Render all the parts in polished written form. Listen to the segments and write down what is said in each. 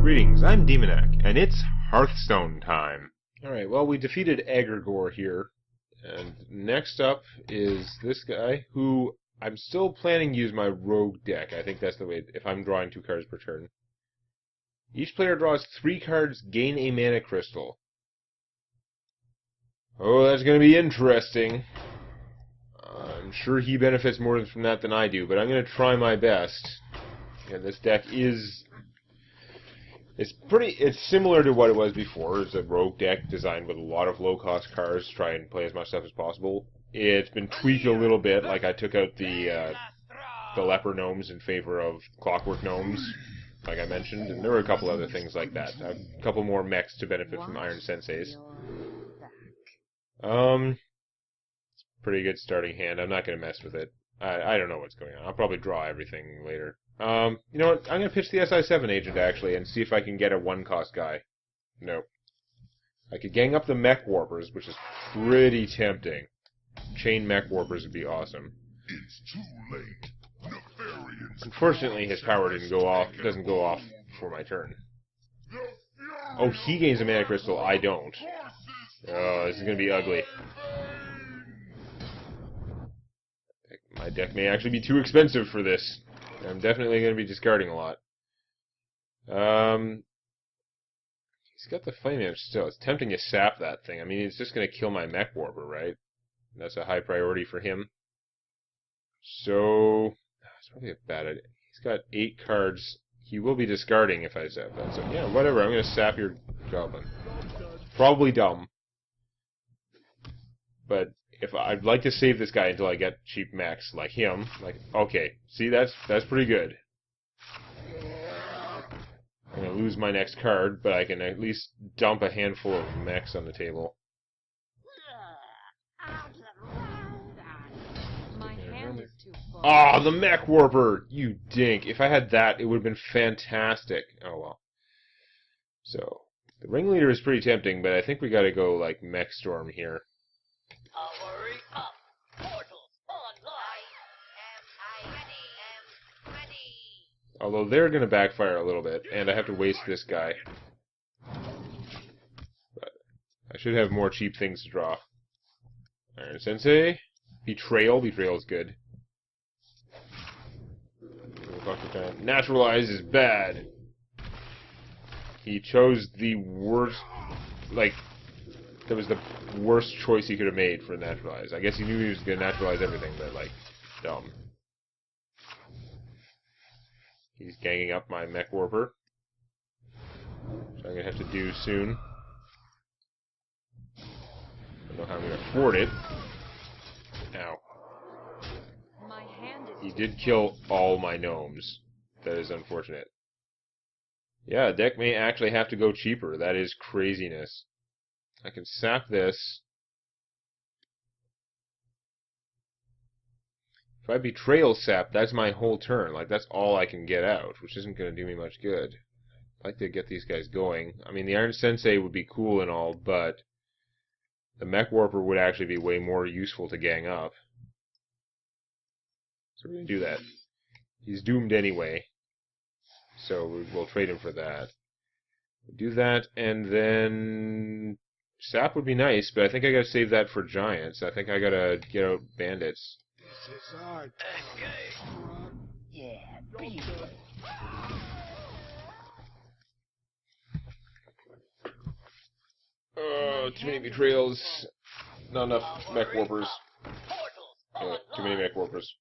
Greetings, I'm Demonac, and it's Hearthstone time. Alright, well, we defeated Egregore here, and next up is this guy, who I'm still planning to use my rogue deck. I think that's the way, if I'm drawing 2 cards per turn. Each player draws 3 cards, gain a mana crystal. Oh, that's going to be interesting. I'm sure he benefits more from that than I do, but I'm going to try my best. And this deck is... It's similar to what it was before. It's a rogue deck designed with a lot of low-cost cards to try and play as much stuff as possible. It's been tweaked a little bit, like I took out the leper gnomes in favor of clockwork gnomes, like I mentioned, and there were a couple other things like that. A couple more mechs to benefit from Iron Senseis. It's a pretty good starting hand. I'm not going to mess with it. I don't know what's going on. I'll probably draw everything later. You know what? I'm going to pitch the SI7 agent, actually, and see if I can get a 1-cost guy. Nope. I could gang up the Mech Warpers, which is pretty tempting. Chain Mech Warpers would be awesome. It's too late. Unfortunately, his power doesn't go off before my turn. Oh, he gains a mana crystal. I don't. Oh, this is going to be ugly. My deck may actually be too expensive for this. I'm definitely going to be discarding a lot. He's got the Flame Imp still. It's tempting to sap that thing. I mean, it's just going to kill my Mech Warper, right? That's a high priority for him. So, it's probably a bad idea. He's got 8 cards. He will be discarding if I sap that. So, yeah, whatever. I'm going to sap your Goblin. Probably dumb. But if I'd like to save this guy until I get cheap mechs like him, okay, see, that's pretty good. I'm gonna lose my next card, but I can at least dump a handful of mechs on the table. Ah, the Mech Warper! You dink! If I had that, it would have been fantastic. Oh well. So, the Ringleader is pretty tempting, but I think we gotta go like Mech Storm here. Powering up. Portals online. Am ready. Although they're going to backfire a little bit, and I have to waste this guy. But I should have more cheap things to draw. Iron Sensei. Betrayal. Betrayal is good. Naturalize is bad. He chose the worst... that was the worst choice he could have made for Naturalize. I guess he knew he was going to naturalize everything, but, dumb. He's ganging up my Mech Warper, which I'm going to have to do soon. I don't know how I'm going to afford it. Ow. He did kill all my gnomes. That is unfortunate. Yeah, deck may actually have to go cheaper. That is craziness. I can sap this. If I Betrayal sap, that's my whole turn. That's all I can get out, which isn't going to do me much good. I'd like to get these guys going. I mean, the Iron Sensei would be cool and all, but the Mech Warper would actually be way more useful to gang up. So we're going to do that. He's doomed anyway, so we'll trade him for that. Do that, and then... Sap would be nice, but I think I gotta save that for Giants. I think I gotta get out Bandits. This is our time. Yeah, be Too many Betrayals. Not enough Mech Warpers. Yeah, too many Mech Warpers.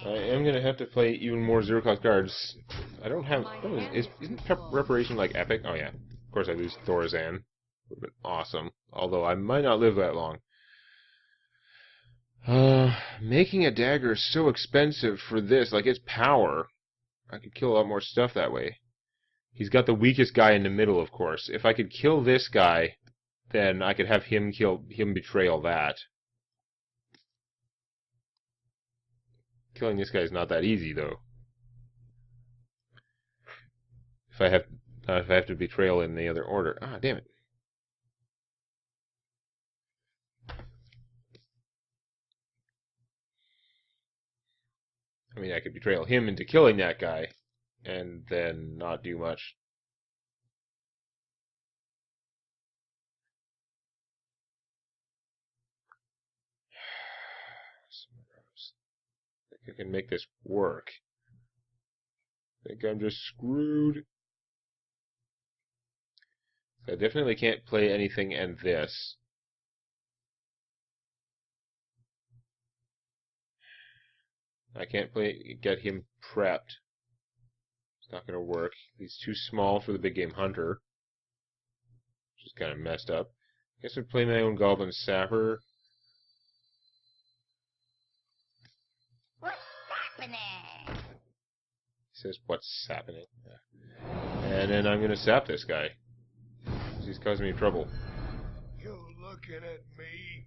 I am gonna have to play even more 0-cost cards. I don't have... Isn't Reparation epic? Oh yeah. Of course I lose Thorazan. Would have been awesome. Although I might not live that long. Making a dagger is so expensive for this. It's power. I could kill a lot more stuff that way. He's got the weakest guy in the middle, of course. If I could kill this guy, then I could have him Betrayal that. Killing this guy is not that easy, though. If I have to Betrayal in the other order. Ah, damn it. I mean, I could betrayal him into killing that guy, and then not do much. I think I can make this work. I think I'm just screwed. I definitely can't play anything and this. I can't get him prepped. It's not going to work. He's too small for the big game hunter, which is kind of messed up. I guess I'd play my own goblin sapper. What's happening? He says, "What's happening?" And then I'm going to sap this guy. He's causing me trouble. You're looking at me.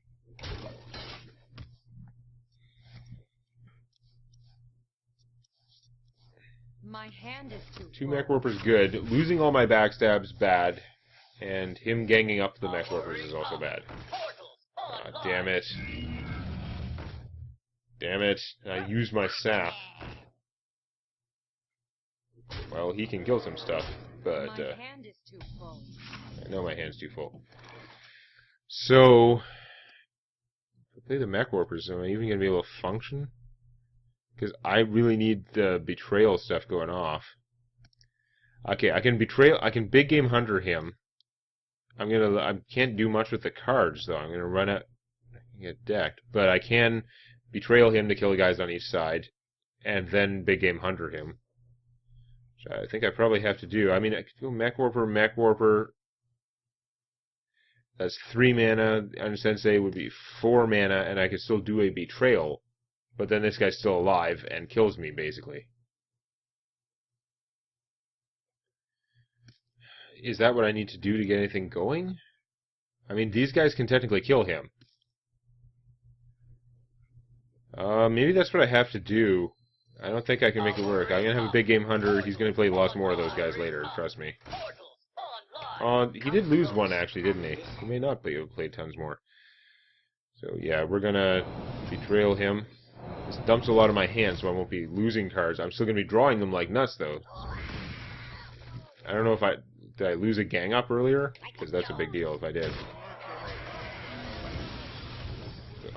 My hand is too Two full. mech warpers good. Losing all my backstabs bad. And him ganging up the mech warpers is also bad. Damn it. Damn it. I used my sap. Well, he can kill some stuff, but My hand is too full. I know my hand's too full. So, if I play the mech warpers, am I even going to be able to function? Because I really need the betrayal stuff going off. Okay, I can big game hunter him. I can't do much with the cards though. I'm gonna run out and get decked. But I can betrayal him to kill the guys on each side, and then big game hunter him. Which I think I probably have to do. I mean, I could go mech warper. That's 3 mana, and Sensei would be 4 mana, and I could still do a betrayal. But then this guy's still alive and kills me, basically. Is that what I need to do to get anything going? I mean, these guys can technically kill him. Maybe that's what I have to do. I don't think I can make it work. I'm going to have a big game hunter. He's going to play lots more of those guys later, trust me. He did lose one, actually, didn't he? He may not play tons more. So, yeah, we're going to betrayal him. This dumps a lot of my hand, so I won't be losing cards. I'm still going to be drawing them like nuts, though. I don't know if did I lose a gang up earlier? Because that's a big deal if I did.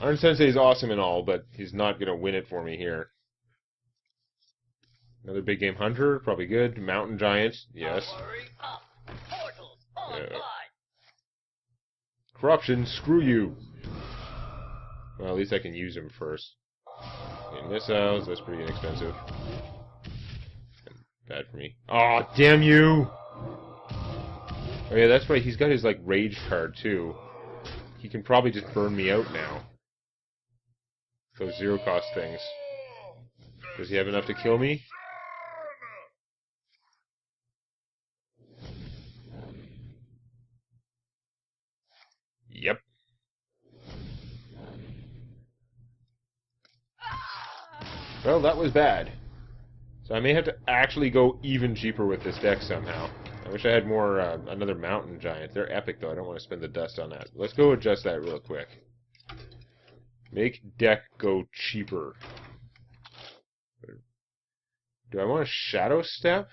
Iron Sensei is awesome and all, but he's not going to win it for me here. Another big game hunter, probably good. Mountain Giant, yes. Yeah. Corruption, screw you. Well, at least I can use him first. Okay, missiles, that's pretty inexpensive. Bad for me. Aw, oh, damn you! Oh yeah, that's right, he's got his, like, rage card, too. He can probably just burn me out now. Those zero-cost things. Does he have enough to kill me? Yep. Well, that was bad. So I may have to actually go even cheaper with this deck somehow. I wish I had more, another Mountain Giant. They're epic, though. I don't want to spend the dust on that. Let's go adjust that real quick. Make deck go cheaper. Do I want a Shadow Step?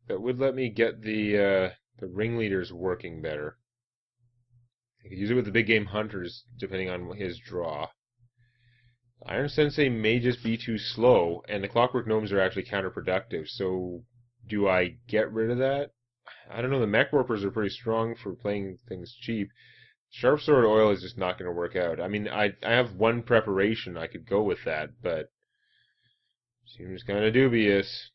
That would let me get the ringleaders working better. I could use it with the big game hunters, depending on his draw. Iron Sensei may just be too slow, and the Clockwork Gnomes are actually counterproductive, so do I get rid of that? I don't know, the Mech Warpers are pretty strong for playing things cheap. Sharp Sword Oil is just not going to work out. I mean, I have one preparation, I could go with that, but seems kind of dubious.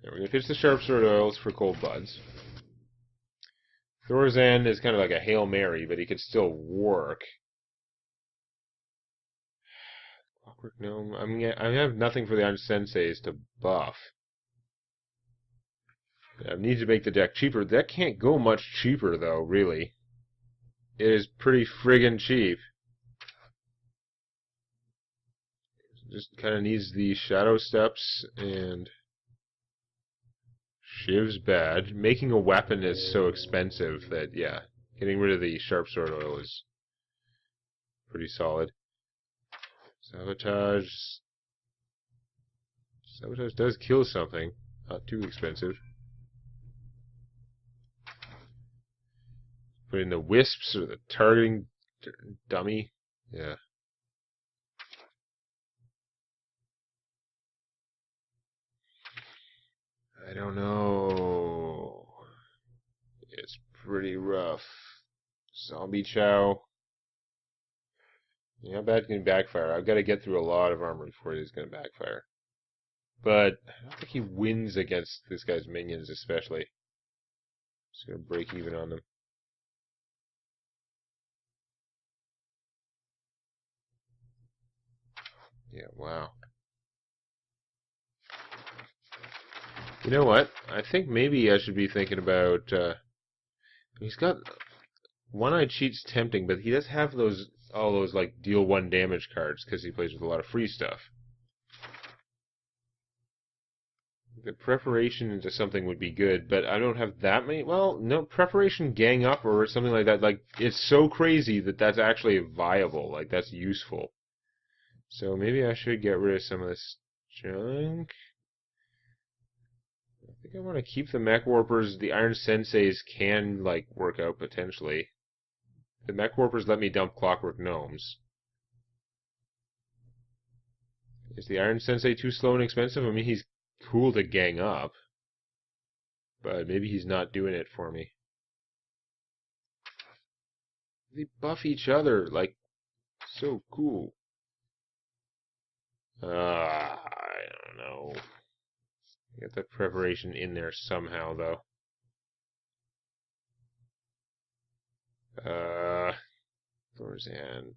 Now we're going to pitch the Sharp Sword Oils for Cold Bloods. Thorazan is kind of like a Hail Mary, but he could still work. Clockwork Gnome. I mean, I have nothing for the Iron Senseis to buff. I need to make the deck cheaper. That can't go much cheaper, though, really. It is pretty friggin' cheap. Just kind of needs the Shadow Steps, and Shiv's bad. Making a weapon is so expensive that, yeah, getting rid of the Sharp Sword Oil is pretty solid. Sabotage. Sabotage does kill something. Not too expensive. Put in the wisps or the targeting dummy. Yeah. I don't know. It's pretty rough. Zombie Chow. Yeah, how bad can he backfire? I've got to get through a lot of armor before he's going to backfire. But I don't think he wins against this guy's minions, especially. Just going to break even on them. Yeah, wow. You know what? I think maybe I should be thinking about... he's got... One-Eyed Cheat's tempting, but he does have those... all those, like, deal 1 damage cards, because he plays with a lot of free stuff. The preparation into something would be good, but I don't have that many... Well, no, preparation gang up or something like that. Like, it's so crazy that that's actually viable. Like, that's useful. So maybe I should get rid of some of this junk. I think I want to keep the Mech Warpers. The Iron Senseis can, like, work out potentially. The Mech Warpers let me dump Clockwork Gnomes. Is the Iron Sensei too slow and expensive? I mean, he's cool to gang up. But maybe he's not doing it for me. They buff each other, like, so cool. I don't know. Get the preparation in there somehow, though. Thorzan.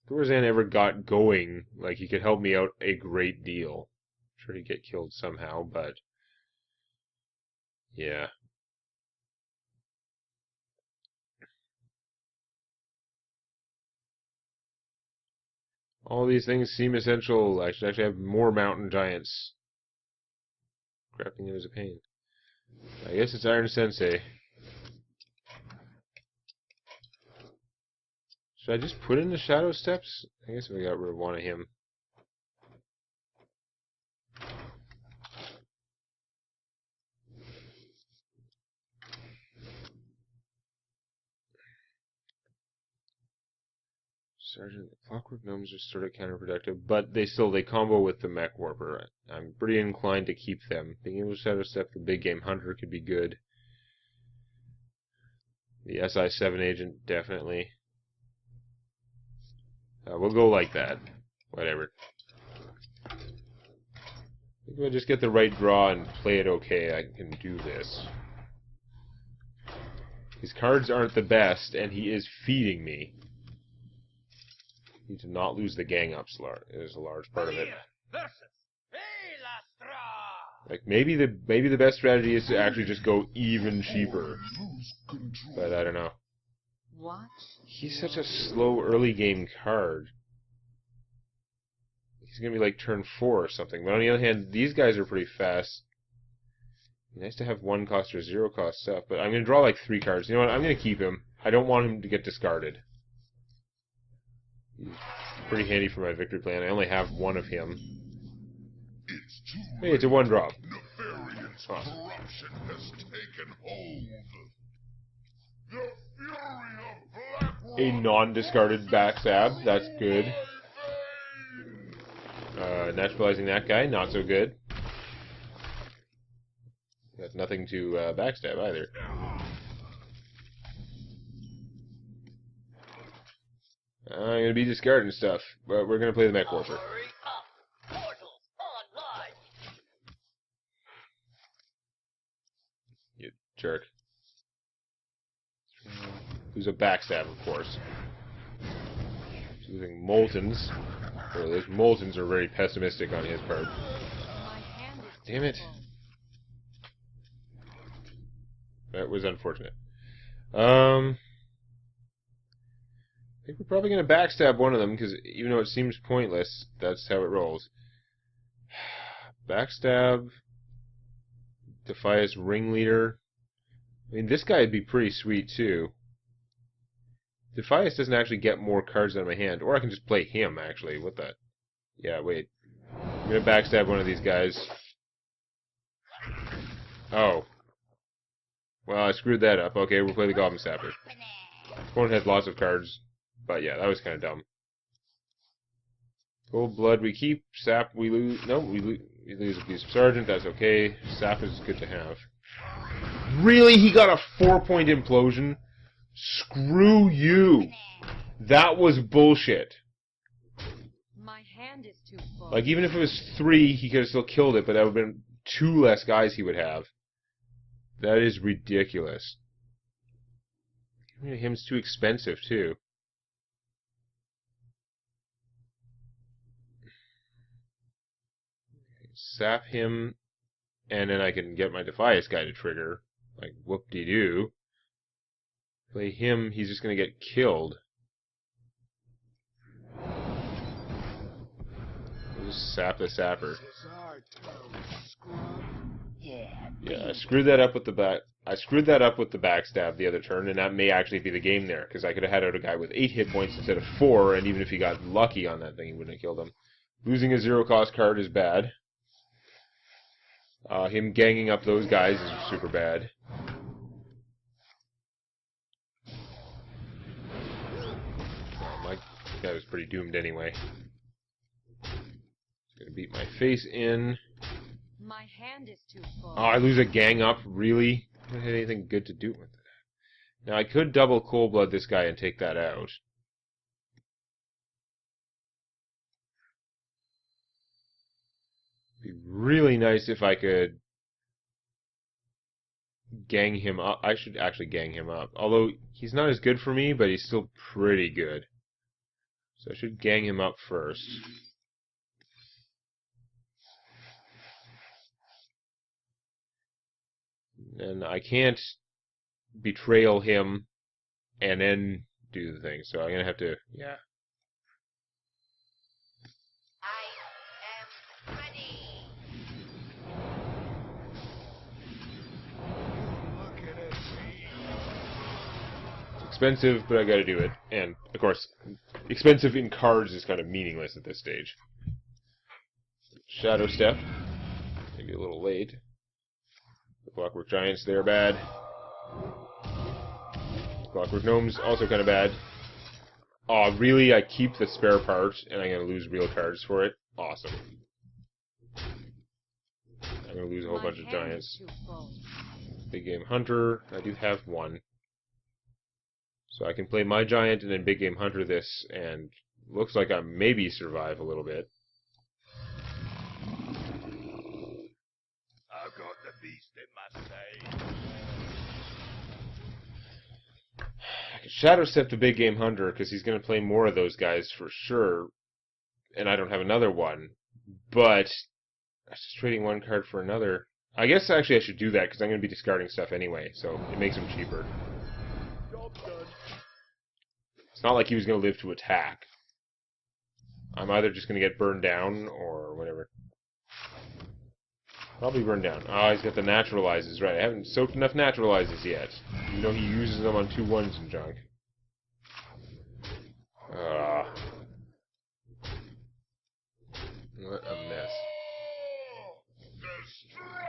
Thorzan ever got going, like, he could help me out a great deal. I'm sure he'd get killed somehow, but... yeah. All these things seem essential. I should actually have more mountain giants. Crafting it is a pain. I guess it's Iron Sensei. Should I just put in the Shadow Steps? I guess we got rid of one of him. Sergeant, the Clockwork Gnomes are sort of counterproductive, but they combo with the Mech Warper. I'm pretty inclined to keep them. Being able to Shadow Step the big game hunter could be good. The SI7 agent, definitely. We'll go like that. Whatever. I think if I just get the right draw and play it okay, I can do this. His cards aren't the best, and he is feeding me. Need to not lose the gang ups is a large part of it. Like maybe the best strategy is to actually just go even cheaper. But I don't know. Watch. He's such a slow early game card. He's gonna be like turn 4 or something. But on the other hand, these guys are pretty fast. Nice to have 1 cost or 0 cost stuff, but I'm gonna draw like 3 cards. You know what? I'm gonna keep him. I don't want him to get discarded. He's pretty handy for my victory plan. I only have 1 of him. Hey, it's a 1 drop. Nefarious corruption has taken hold. The fury of Blackrock A non-discarded backstab. That's good. Naturalizing that guy, not so good. Got nothing to backstab either. I'm going to be discarding stuff, but we're going to play the Mech Warper. You jerk. Who's a backstab, of course. Using Moltons. Well, those Moltons are very pessimistic on his part. Damn it. That was unfortunate. I think we're probably going to backstab one of them, because even though it seems pointless, that's how it rolls. Backstab. Defias Ringleader. I mean, this guy would be pretty sweet, too. Defias doesn't actually get more cards out of my hand. Or I can just play him, actually. What the... Yeah, wait. I'm gonna backstab one of these guys. Oh. Well, I screwed that up. Okay, we'll play the Goblin Sapper. Opponent has lots of cards. But yeah, that was kind of dumb. Cold Blood we keep. Sap we lose. No, we lose a piece of Sergeant. That's okay. Sap is good to have. Really? He got a 4-point implosion? Screw you. That was bullshit. My hand is too full. Like, even if it was 3, he could have still killed it, but that would have been 2 less guys he would have. That is ridiculous. Him's too expensive, too. Sap him, and then I can get my Defias guy to trigger. Like, whoop-de-doo. Play him, he's just gonna get killed. We'll just sap the sapper. Yeah, I screwed that up with the backstab the other turn, and that may actually be the game there, because I could have had out a guy with 8 hit points instead of 4, and even if he got lucky on that thing, he wouldn't have killed him. Losing a 0-cost card is bad. Him ganging up those guys is super bad. My guy was pretty doomed anyway. Gonna beat my face in. My hand is too full. Oh, I lose a gang up? Really? I don't have anything good to do with it. Now, I could double Cold Blood this guy and take that out. It'd be really nice if I could gang him up. I should actually gang him up. Although, he's not as good for me, but he's still pretty good. So I should gang him up first. And I can't betrayal him and then do the thing. So I'm going to have to, yeah. I am ready. It's expensive, but I got to do it. And, of course, expensive in cards is kind of meaningless at this stage. Shadow Step. Maybe a little late. The Clockwork Giants, they're bad. Clockwork Gnomes, also kind of bad. Aw, really? I keep the spare part, and I'm going to lose real cards for it? Awesome. I'm going to lose a whole bunch of Giants. Big Game Hunter, I do have one. So I can play my Giant and then Big Game Hunter this, and looks like I maybe survive a little bit. I've got the beast in my state. I can Shadow Step the Big Game Hunter, because he's going to play more of those guys for sure, and I don't have another one. But, that's just trading one card for another. I guess actually I should do that, because I'm going to be discarding stuff anyway, so it makes him cheaper. Job done. It's not like he was going to live to attack. I'm either just going to get burned down, or whatever. Probably burned down. Oh, he's got the naturalizes, right. I haven't soaked enough naturalizes yet. You know he uses them on 2-1s and junk. What a mess. Destruction!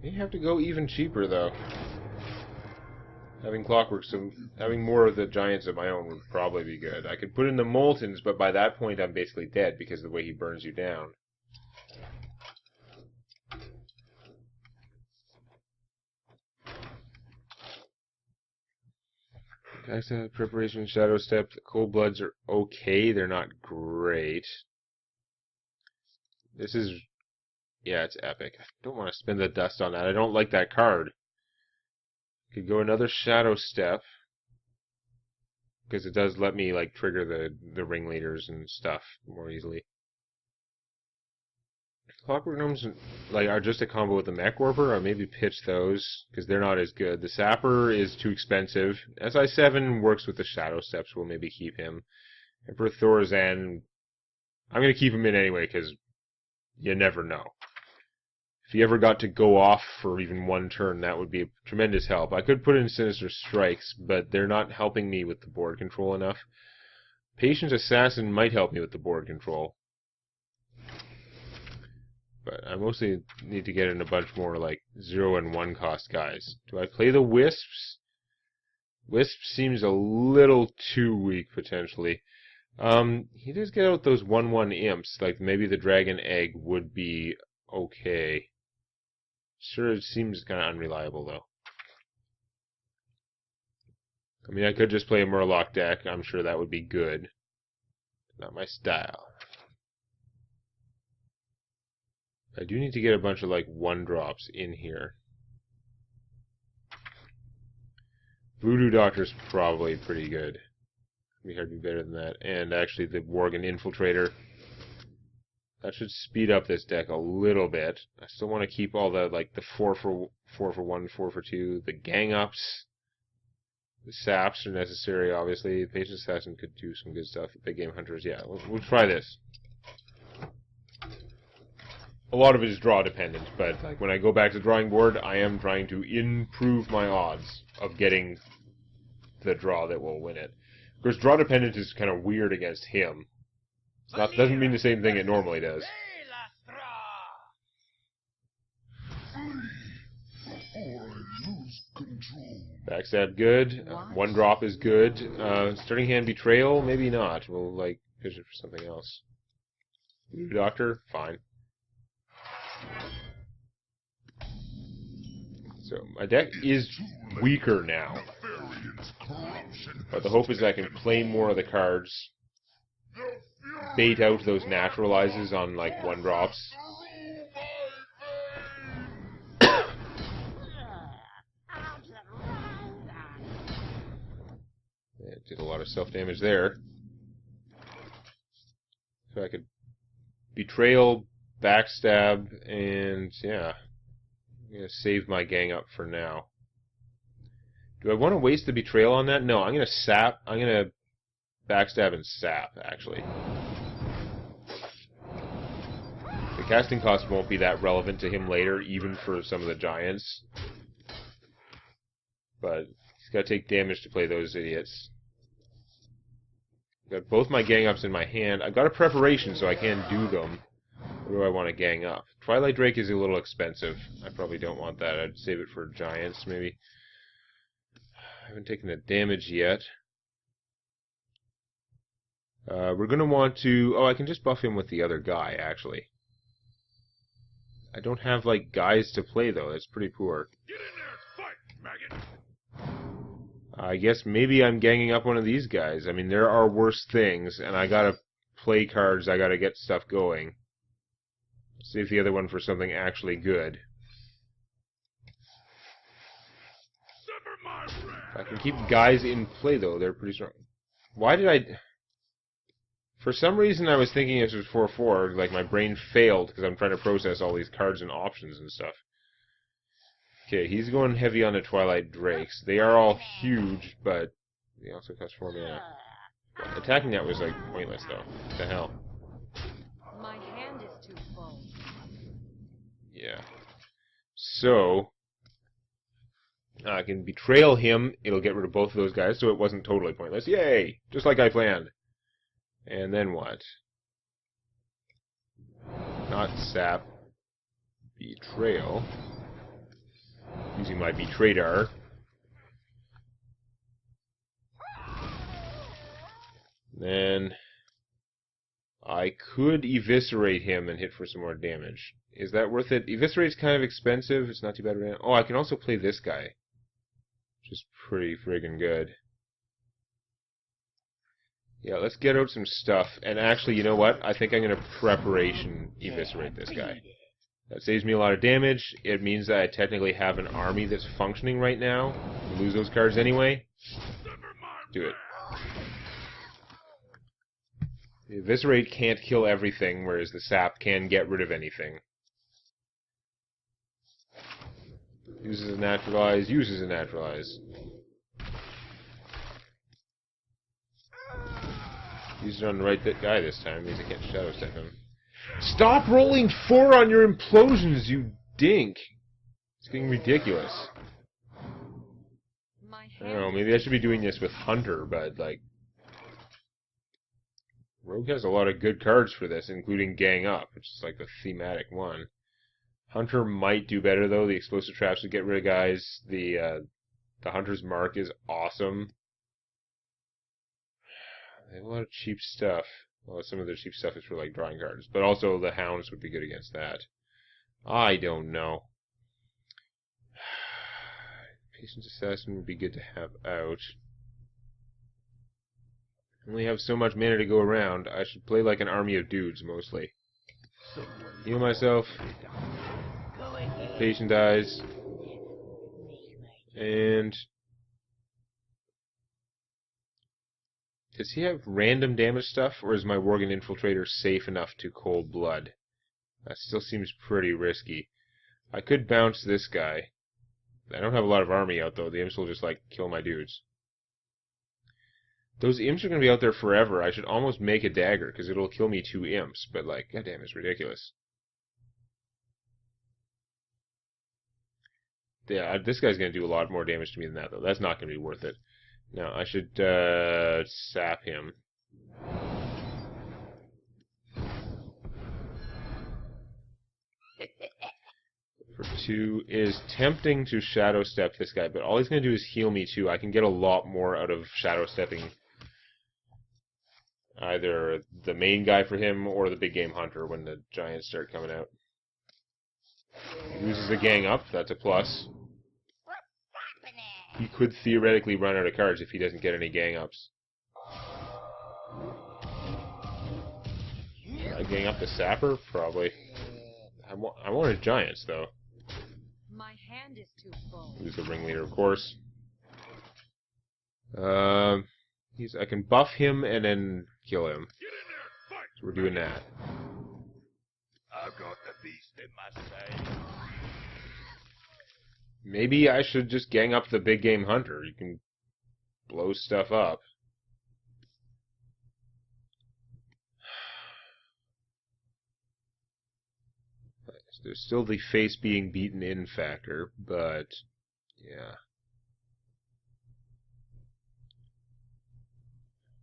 You have to go even cheaper, though. Having Clockwork, so having more of the Giants of my own would probably be good. I could put in the Moltens, but by that point I'm basically dead because of the way he burns you down. Backstab, Preparation, Shadow Step. The Cold Bloods are okay. They're not great. This is... yeah, it's epic. I don't want to spend the dust on that. I don't like that card. Could go another Shadow Step. Because it does let me, like, trigger the ringleaders and stuff more easily. Clockwork Gnomes, like, are just a combo with the Mech Warper. I'll maybe pitch those, because they're not as good. The Sapper is too expensive. SI7 works with the Shadow Steps. We'll maybe keep him. Emperor Thorazan, I'm going to keep him in anyway, because you never know. If he ever got to go off for even one turn, that would be a tremendous help. I could put in Sinister Strikes, but they're not helping me with the board control enough. Patient Assassin might help me with the board control. But I mostly need to get in a bunch more, like, 0 and 1 cost guys. Do I play the Wisps? Wisp seems a little too weak, potentially. He does get out those 1/1 imps, like maybe the Dragon Egg would be okay. Sure, it seems kind of unreliable, though. I mean, I could just play a Murloc deck. I'm sure that would be good. Not my style. I do need to get a bunch of, like, 1-drops in here. Voodoo Doctor's probably pretty good. It'd be hard to be better than that. And actually, the Worgen Infiltrator. That should speed up this deck a little bit. I still want to keep all the, like, the 4 for 1, 4 for 2, the gang ups. The saps are necessary, obviously. The Patient Assassin could do some good stuff. The Big Game Hunters, yeah, we'll try this. A lot of it is draw dependent, but like when I go back to the drawing board, I am trying to improve my odds of getting the draw that will win it. Of course, draw dependent is kind of weird against him. Doesn't mean the same thing it normally does. Backstab good. 1-drop is good. Starting hand Betrayal, maybe not. We'll like pitch it for something else. Voodoo Doctor, fine. So my deck is weaker now, but the hope is I can play more of the cards, bait out those naturalizes on like 1-drops. It did a lot of self-damage there. So I could Betrayal, Backstab, and yeah, I'm going to save my gang up for now. Do I want to waste the Betrayal on that? No, I'm going to sap. I'm going to Backstab and sap, actually. The casting cost won't be that relevant to him later, even for some of the giants. But he's got to take damage to play those idiots. Got both my gang ups in my hand. I've got a preparation so I can do them. What do I want to gang up? Twilight Drake is a little expensive. I probably don't want that. I'd save it for giants, maybe. I haven't taken the damage yet. We're going to want to... Oh, I can just buff him with the other guy, actually. I don't have, like, guys to play, though. That's pretty poor. Get in there, fight, maggot! I guess maybe I'm ganging up one of these guys. I mean, there are worse things, and I gotta play cards, I gotta get stuff going. Save the other one for something actually good. If I can keep guys in play, though, they're pretty strong. Why did I... For some reason, I was thinking this was 4/4, like my brain failed because I'm trying to process all these cards and options and stuff. Okay, he's going heavy on the Twilight Drakes. They are all huge, but they also cost 4 mana. Attacking that was, like, pointless, though. What the hell? My hand is too full. Yeah. So, I can Betrayal him. It'll get rid of both of those guys, so it wasn't totally pointless. Yay! Just like I planned. And then what? Not sap. Betrayal. Using my Betraydar. Then I could Eviscerate him and hit for some more damage. Is that worth it? Eviscerate's kind of expensive. It's not too bad right now. Oh, I can also play this guy. Which is pretty friggin' good. Yeah, let's get out some stuff. And actually, you know what? I think I'm going to Preparation Eviscerate this guy. That saves me a lot of damage. It means that I technically have an army that's functioning right now. I lose those cards anyway. Do it. The Eviscerate can't kill everything, whereas the Sap can get rid of anything. Uses a Naturalize, uses a Naturalize. Used it on the right guy this time. Means I can't shadow step him. Stop rolling 4 on your implosions, you dink! It's getting ridiculous. I don't know, maybe I should be doing this with Hunter, but, like... Rogue has a lot of good cards for this, including Gang Up, which is, like, the thematic one. Hunter might do better, though. The explosive traps would get rid of guys. The Hunter's Mark is awesome. They have a lot of cheap stuff. Well, some of their cheap stuff is for, like, drawing cards. But also, the Hounds would be good against that. I don't know. Patience Assassin would be good to have out. I only have so much mana to go around. I should play like an army of dudes, mostly. Heal myself. Patient dies. And... does he have random damage stuff, or is my Worgen Infiltrator safe enough to cold blood? That still seems pretty risky. I could bounce this guy. I don't have a lot of army out, though. The imps will just, like, kill my dudes. Those imps are going to be out there forever. I should almost make a dagger, because it'll kill me 2 imps. But, like, goddamn, it's ridiculous. Yeah, this guy's going to do a lot more damage to me than that, though. That's not going to be worth it. No, I should, sap him. For 2 is tempting to Shadow Step this guy, but all he's going to do is heal me too. I can get a lot more out of Shadow Stepping either the main guy for him or the big game hunter when the giants start coming out. He loses the Gang Up, that's a plus. He could theoretically run out of cards if he doesn't get any Gang Ups. I Gang Up the Sapper? Probably. I want his giants, though. My hand is too full. Who's the ringleader, of course. I can buff him and then kill him. So we're doing that. I've got the beast in my sight. Maybe I should just gang up the big game hunter. You can blow stuff up. There's still the face being beaten in factor, but yeah.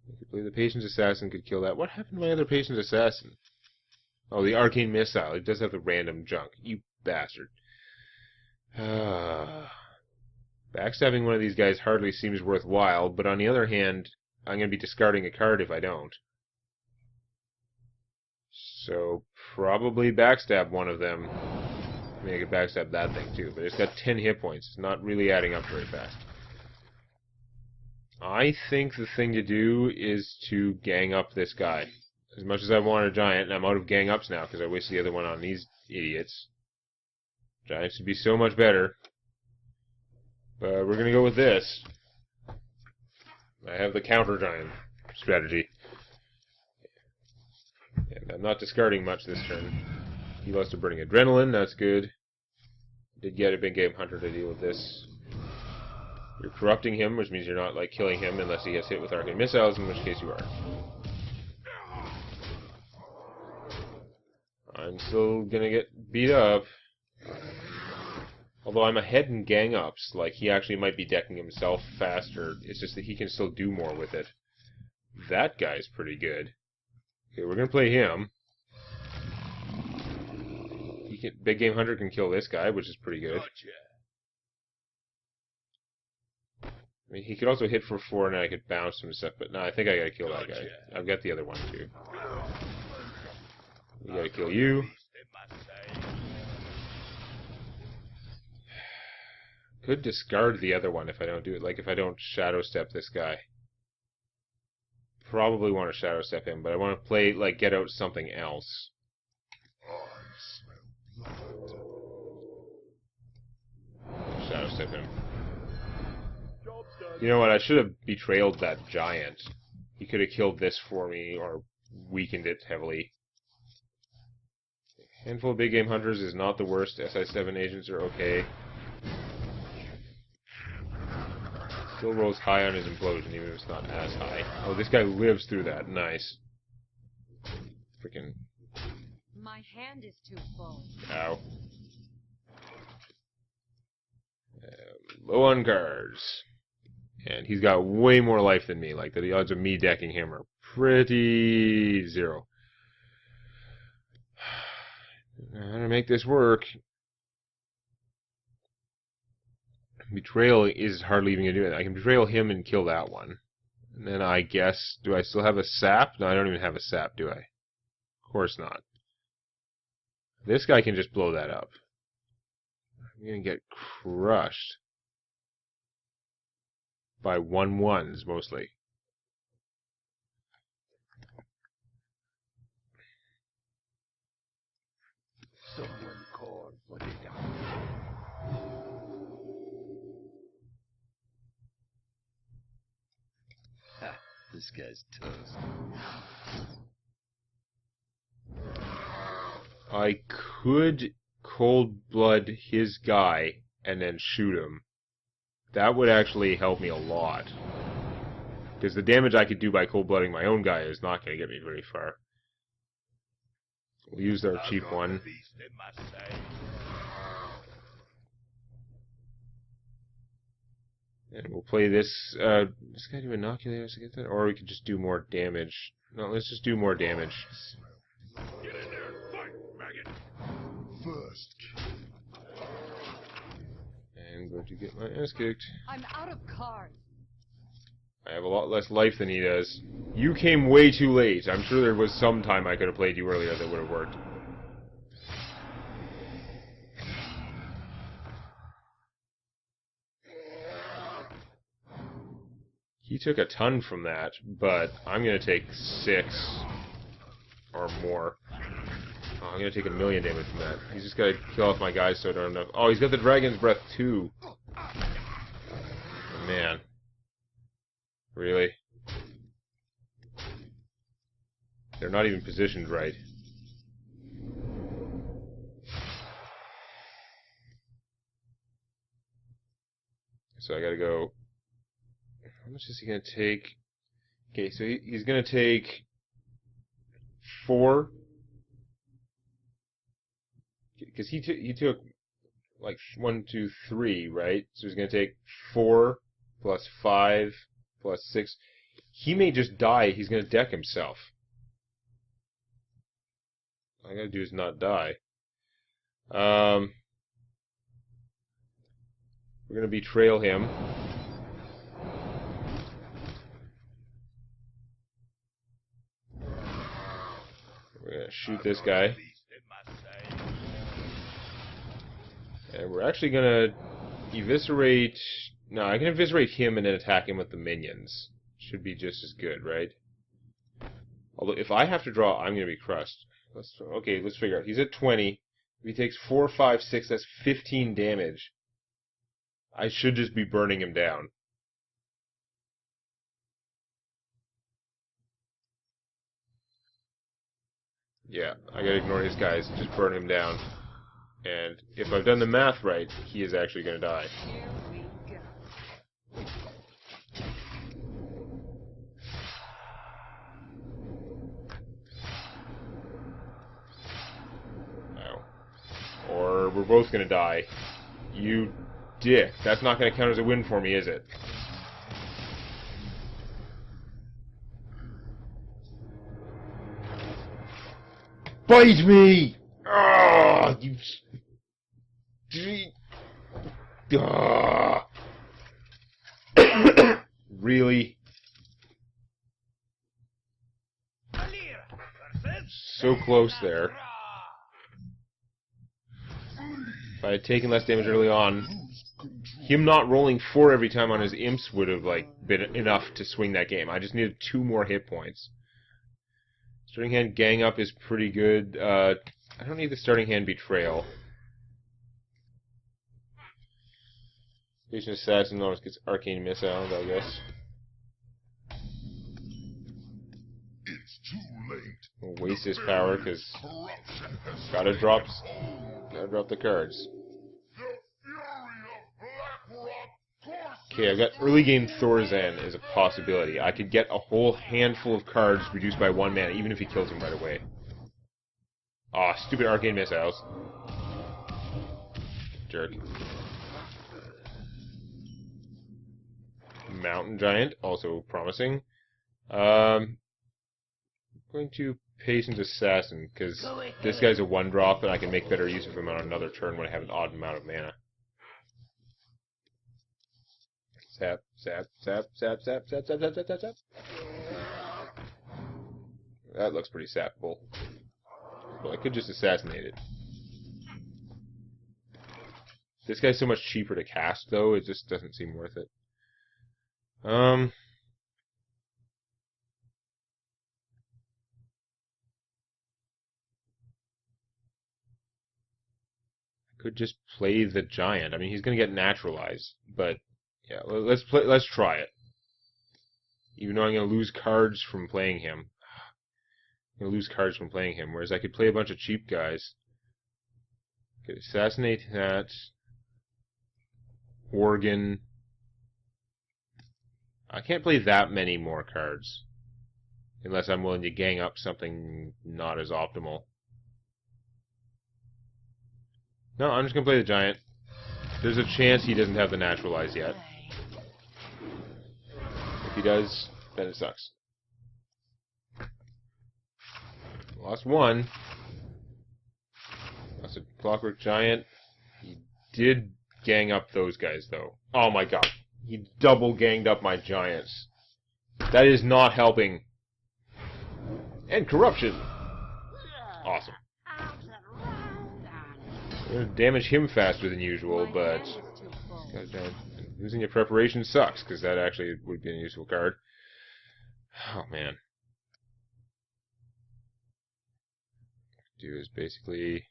I could play the Patience Assassin, could kill that. What happened to my other Patience Assassin? Oh, the Arcane Missile. It does have the random junk. You bastard. Backstabbing one of these guys hardly seems worthwhile, but on the other hand, I'm going to be discarding a card if I don't. So, probably backstab one of them. I mean, I could backstab that thing too, but it's got 10 hit points. It's not really adding up very fast. I think the thing to do is to gang up this guy. As much as I want a giant, and I'm out of gang ups now because I wasted the other one on these idiots. Giants would be so much better. But we're going to go with this. I have the counter giant strategy. And I'm not discarding much this turn. He lost to Burning Adrenaline, that's good. Did get a big game hunter to deal with this. You're corrupting him, which means you're not like killing him unless he gets hit with arcane missiles, in which case you are. I'm still gonna get beat up. Although I'm ahead in gang ups, like he actually might be decking himself faster. It's just that he can still do more with it. That guy's pretty good. Okay, we're gonna play him. Big Game Hunter can kill this guy, which is pretty good. I mean, he could also hit for 4 and I could bounce him and stuff, but no, I think I gotta kill that guy. I've got the other one too. We gotta kill you. Could discard the other one if I don't do it. Like if I don't Shadow Step this guy. Probably want to Shadow Step him, but I want to play, like, get out something else. Shadow Step him. You know what, I should have betrayed that giant. He could have killed this for me, or weakened it heavily. Handful of big game hunters is not the worst. SI7 agents are okay. Still rolls high on his implosion, even if it's not as high. Oh, this guy lives through that. Nice. Freaking. My hand is too full. Ow. Low on cards. And he's got way more life than me. Like, the odds of me decking him are pretty zero. How to make this work? Betrayal is hardly even going to do it. I can betrayal him and kill that one. And then I guess, do I still have a sap? No, I don't even have a sap, do I? Of course not. This guy can just blow that up. I'm going to get crushed. By 1/1s, mostly. Someone called for the doctor. Ha, this guy's toast. I could cold blood his guy and then shoot him. That would actually help me a lot. Because the damage I could do by cold blooding my own guy is not going to get me very far. We'll use our cheap one. And we'll play this. This guy do inoculate us to get that? Or we could just do more damage. No, let's just do more damage. Get in there, fight, maggot. First. And go to get my ass kicked. I'm out of cards. I have a lot less life than he does. You came way too late. I'm sure there was some time I could have played you earlier that would have worked. He took a ton from that, but I'm going to take 6 or more. Oh, I'm going to take 1,000,000 damage from that. He's just got to kill off my guys so I don't have enough. Oh, he's got the Dragon's Breath too. Oh, man. Really? They're not even positioned right. So I gotta go. How much is he gonna take? Okay, so he's gonna take 4. Because he took like 1, 2, 3, right? So he's gonna take 4 plus 5 plus 6. He may just die. He's gonna deck himself. All I gotta do is not die. We're gonna betrayal him. We're gonna shoot this guy. And we're actually gonna eviscerate... No, I can eviscerate him and then attack him with the minions. Should be just as good, right? Although, if I have to draw, I'm gonna be crushed. Okay, let's figure out. He's at 20. If he takes 4, 5, 6, that's 15 damage. I should just be burning him down. Yeah, I gotta ignore his guys, just burn him down. And if I've done the math right, he is actually gonna die. Here we go. No. Or we're both gonna die. You dick. That's not gonna count as a win for me, is it? Bite me! Ah, you... Ah. Really? So close there. If I had taken less damage early on, him not rolling 4 every time on his imps would have like been enough to swing that game. I just needed 2 more hit points. Starting hand gang up is pretty good. I don't need the starting hand betrayal. Patient assassin always gets arcane missiles, I guess. It's too late. We'll waste his power because gotta drop the cards. The fury of Blackrock courses. Okay, I've got early game Thorazan as a possibility. I could get a whole handful of cards reduced by 1 mana, even if he kills him right away. Aw, stupid arcane missiles. Jerk. Mountain Giant, also promising. Going to Patient Assassin, because this guy's a 1-drop, and I can make better use of him on another turn when I have an odd amount of mana. Zap, zap, zap, zap, zap, zap, zap, zap, zap, zap, zap. That looks pretty sappable. Well, I could just assassinate it. This guy's so much cheaper to cast, though, it just doesn't seem worth it. Could just play the giant. I mean, he's gonna get naturalized, but yeah, let's try it. Even though I'm gonna lose cards from playing him. I'm gonna lose cards from playing him, whereas I could play a bunch of cheap guys. Could assassinate that. Organ. I can't play that many more cards. Unless I'm willing to gang up something not as optimal. No, I'm just going to play the giant. There's a chance he doesn't have the naturalize yet. If he does, then it sucks. Lost 1. Lost a Blackrock Giant. He did gang up those guys, though. Oh my god. He double ganged up my giants. That is not helping. And corruption. Awesome. I'm going to damage him faster than usual, but losing your preparation sucks, because that actually would be a useful card. Oh, man. Do is basically...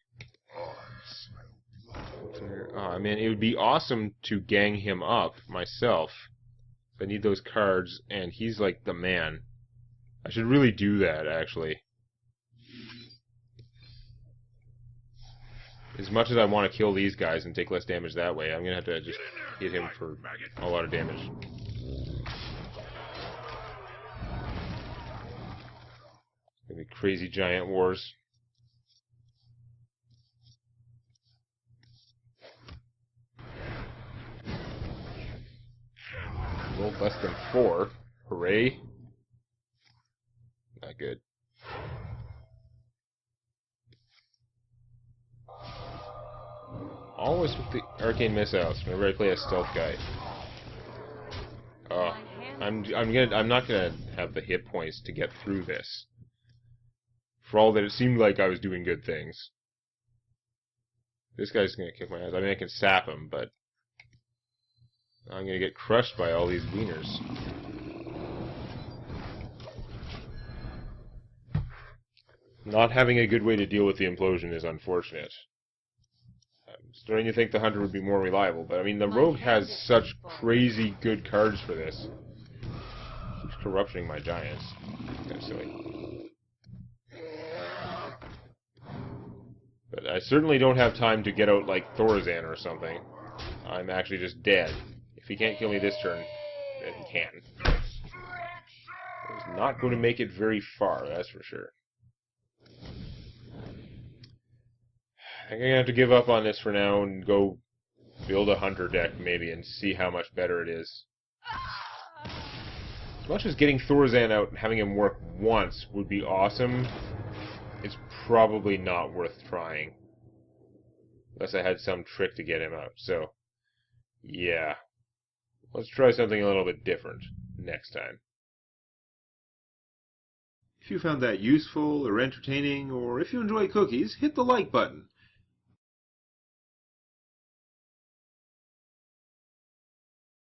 I mean, it would be awesome to gang him up myself. I need those cards, and he's like the man. I should really do that, actually. As much as I want to kill these guys and take less damage that way, I'm going to have to just hit him for a lot of damage. It's going to be crazy giant wars. Roll less than 4. Hooray. Not good. Always with the arcane missiles whenever I play a stealth guy. Oh, I'm not gonna have the hit points to get through this. For all that it seemed like I was doing good things. This guy's gonna kick my ass. I mean, I can sap him, but I'm gonna get crushed by all these wieners. Not having a good way to deal with the implosion is unfortunate. I'm starting to think the hunter would be more reliable, but I mean, the rogue has such crazy good cards for this. Keeps corrupting my giants. Kind of silly. But I certainly don't have time to get out like Thorazan or something. I'm actually just dead. If he can't kill me this turn, then he can. He's not going to make it very far, that's for sure. I think I'm going to have to give up on this for now and go build a hunter deck, maybe, and see how much better it is. As much as getting Thorazan out and having him work once would be awesome, it's probably not worth trying. Unless I had some trick to get him out, so... yeah. Let's try something a little bit different next time. If you found that useful or entertaining, or if you enjoy cookies, hit the like button.